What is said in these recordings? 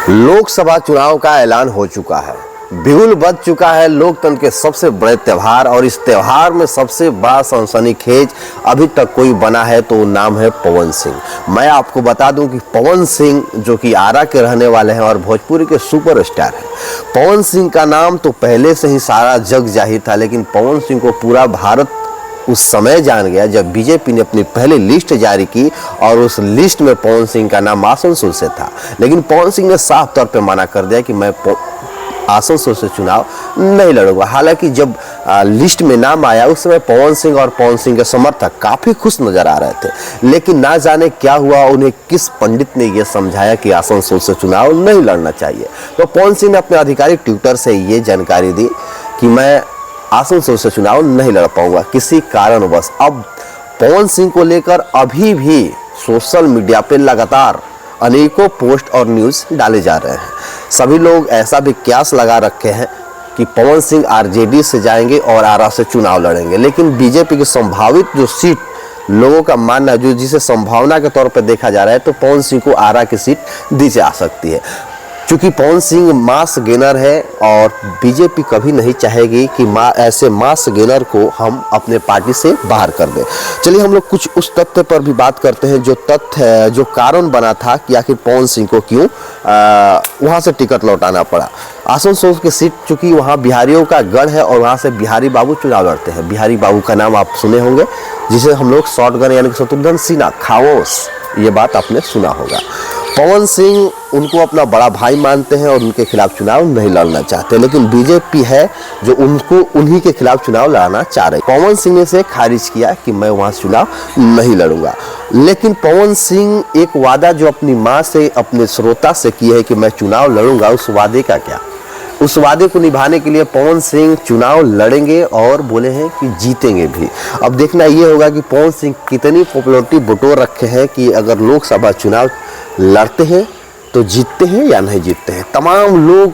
लोकसभा चुनाव का ऐलान हो चुका है। बिगुल बज चुका है लोकतंत्र के सबसे बड़े त्यौहार, और इस त्यौहार में सबसे बड़ा सनसनीखेज अभी तक कोई बना है तो नाम है पवन सिंह। मैं आपको बता दूं कि पवन सिंह जो कि आरा के रहने वाले हैं और भोजपुरी के सुपरस्टार हैं। पवन सिंह का नाम तो पहले से ही सारा जग जाहिर था, लेकिन पवन सिंह को पूरा भारत उस समय जान गया जब बीजेपी ने अपनी पहली लिस्ट जारी की और उस लिस्ट में पवन सिंह का नाम आसनसोल से था। लेकिन पवन सिंह ने साफ तौर पे मना कर दिया कि मैं आसनसोल से चुनाव नहीं लड़ूंगा। हालांकि जब लिस्ट में नाम आया उस समय पवन सिंह और पवन सिंह के समर्थक काफ़ी खुश नजर आ रहे थे, लेकिन ना जाने क्या हुआ, उन्हें किस पंडित ने यह समझाया कि आसनसोल से चुनाव नहीं लड़ना चाहिए। तो पवन सिंह ने अपने आधिकारिक ट्विटर से ये जानकारी दी कि मैं आसनसोल से चुनाव नहीं लड़ पाऊंगा किसी कारणवश। अब पवन सिंह को लेकर अभी भी सोशल मीडिया पे लगातार अनेकों पोस्ट और न्यूज़ डाले जा रहे हैं। सभी लोग ऐसा भी कयास लगा रखे हैं कि पवन सिंह आरजेडी से जाएंगे और आरा से चुनाव लड़ेंगे, लेकिन बीजेपी की संभावित जो सीट लोगों का मानना जो जिसे संभावना के तौर पर देखा जा रहा है, तो पवन सिंह को आरा की सीट दी जा सकती है। चूंकि पवन सिंह मास गेनर है और बीजेपी कभी नहीं चाहेगी कि ऐसे मास गेनर को हम अपने पार्टी से बाहर कर दें। चलिए हम लोग कुछ उस तथ्य पर भी बात करते हैं जो तथ्य जो कारण बना था कि आखिर पवन सिंह को क्यों वहां से टिकट लौटाना पड़ा। आसनसोल की सीट चूंकि वहां बिहारियों का गढ़ है और वहां से बिहारी बाबू चुनाव लड़ते हैं। बिहारी बाबू का नाम आप सुने होंगे, जिसे हम लोग शॉटगन यानी कि शत्रुघ्न सिन्हा खामोश, ये बात आपने सुना होगा। पवन सिंह उनको अपना बड़ा भाई मानते हैं और उनके खिलाफ चुनाव नहीं लड़ना चाहते, लेकिन बीजेपी है जो उनको उन्हीं के खिलाफ चुनाव लड़ना चाह रही। पवन सिंह ने इसे खारिज किया कि मैं वहां चुनाव नहीं लड़ूंगा। लेकिन पवन सिंह एक वादा जो अपनी मां से अपने श्रोता से की है कि मैं चुनाव लड़ूंगा, उस वादे का क्या? उस वादे को निभाने के लिए पवन सिंह चुनाव लड़ेंगे और बोले हैं कि जीतेंगे भी। अब देखना ये होगा कि पवन सिंह कितनी पॉपुलैरिटी बटोर रखे हैं कि अगर लोकसभा चुनाव लड़ते हैं तो जीतते हैं या नहीं जीतते हैं। तमाम लोग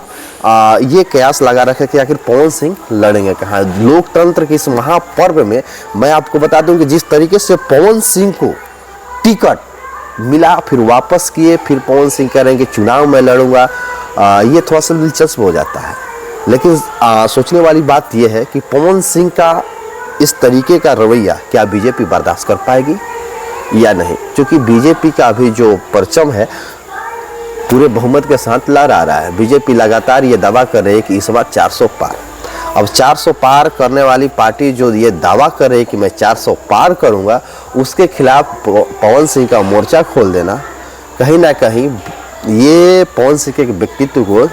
ये कयास लगा रखे कि आखिर पवन सिंह लड़ेंगे कहाँ। लोकतंत्र के इस महापर्व में मैं आपको बता दूं कि जिस तरीके से पवन सिंह को टिकट मिला, फिर वापस किए, फिर पवन सिंह कह रहे हैं कि चुनाव में लड़ूंगा, ये थोड़ा सा दिलचस्प हो जाता है। लेकिन सोचने वाली बात यह है कि पवन सिंह का इस तरीके का रवैया क्या बीजेपी बर्दाश्त कर पाएगी या नहीं, क्योंकि बीजेपी का अभी जो परचम है पूरे बहुमत के साथ लहरा रहा है। बीजेपी लगातार ये दावा कर रही है कि इस बार 400 पार। अब 400 पार करने वाली पार्टी जो ये दावा कर रही है कि मैं 400 पार करूंगा, उसके खिलाफ पवन सिंह का मोर्चा खोल देना कहीं ना कहीं ये पवन सिंह के व्यक्तित्व को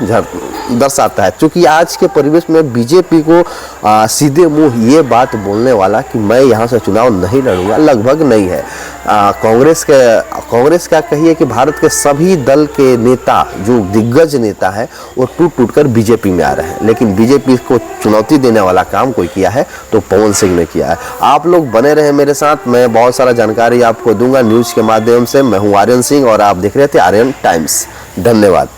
दर्शाता है। क्योंकि आज के परिवेश में बीजेपी को सीधे मुंह ये बात बोलने वाला कि मैं यहाँ से चुनाव नहीं लड़ूंगा लगभग नहीं है। कांग्रेस का कहिए कि भारत के सभी दल के नेता जो दिग्गज नेता है वो टूट कर बीजेपी में आ रहे हैं, लेकिन बीजेपी को चुनौती देने वाला काम कोई किया है तो पवन सिंह ने किया है। आप लोग बने रहे मेरे साथ, मैं बहुत सारा जानकारी आपको दूंगा न्यूज़ के माध्यम से। मैं हूँ आर्यन सिंह और आप देख रहे थे आर्यन टाइम्स। धन्यवाद।